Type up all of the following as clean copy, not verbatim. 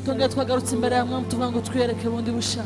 twongera twagarutse imbere ya mwami tuvuga ngo twiyereke bundi busha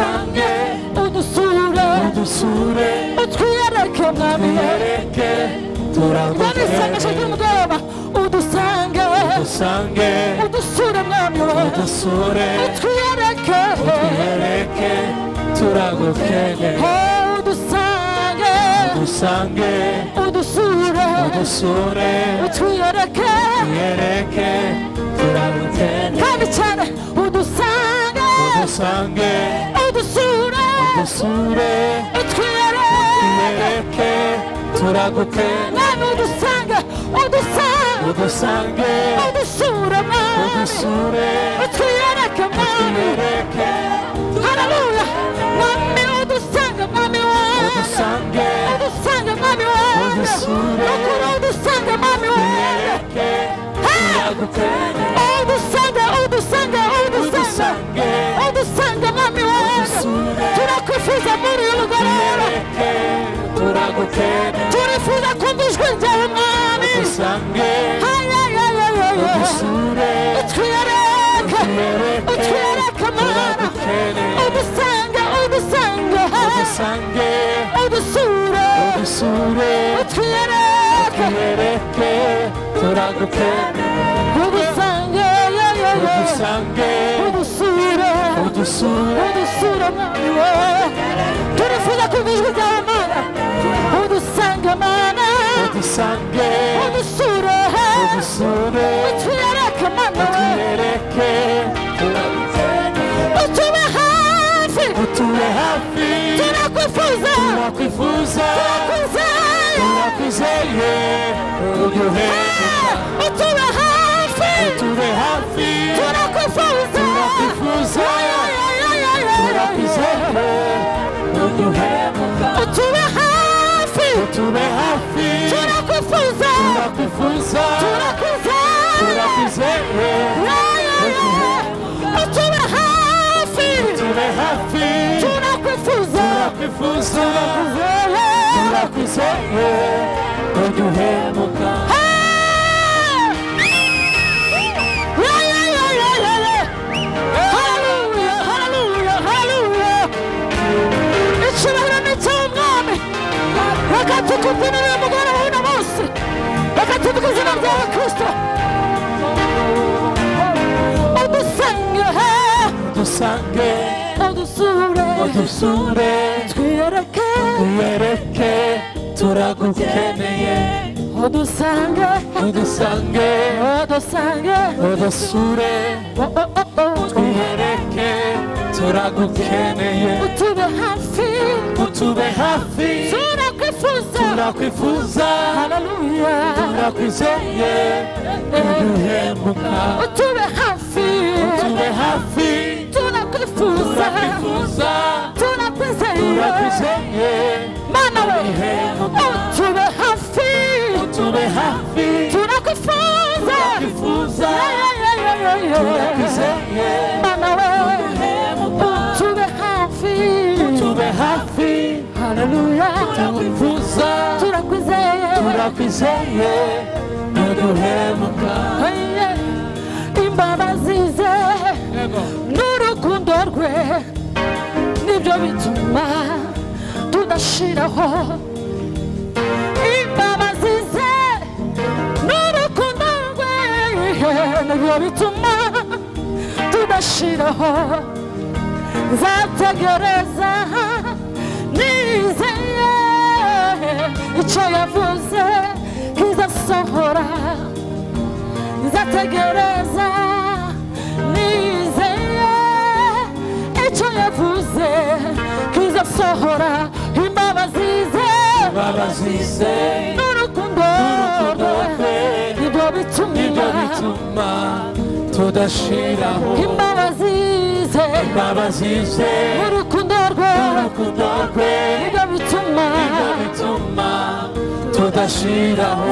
udusange udusure udusure utwiyereke mwami twiyereke isengesho ry'umugoroba udusange udusange udusure mwami udusure utwiyereke turagukeneye udusange udusange udusure utwiyereke turagukeneye kandi cyane udusange udusure utwiyereke turagukeneye mwami udusange udusure mwami utwiyereke mwami haleluya mwami udusange mwami wanjye udusange mwami wanjye ukuri udusange mwami wanjye udusange mwami wanjye turakwifuza muri uyu mugoroba turifuza kumva ijwi ryawe mwami utwiyereke mana udusanga udusure utwiyereke udusure mwami wawe turifuza kumva ijwi ryawe mana udusanga mana udusure utwiyereke mana utube hafi turakwifuza turakwizeye utube hafi turakwifuza utube hafi turakwifuza tukubyinira umugoroba w'uno munsi reka tuvuge izina ryawe kristo udusure twiyereke turagukeneye udusange udusure twiyereke turagukeneye utube hafi turakwifuza haleluya turakwizeye uduhemuka utube hafi turakwifuza turakwizeye mana we utube hafi turakwifuza mana we utube hafi haleluya turakwizeye uduhemuka imbabazi ze n'urukundo rwe nibyo bituma tudashiraho imbabazi ze n'urukundo rwe nibyo bituma tudashiraho nzategereza nizeye icyo yavuze kizasohora nzategereza nizeye icyo yavuze kizasohora imbabazi ze n'urukundo rwe nibyo bituma tudashiraho imbabazi ze n'urukundo rwe nibyo bituma tudashiraho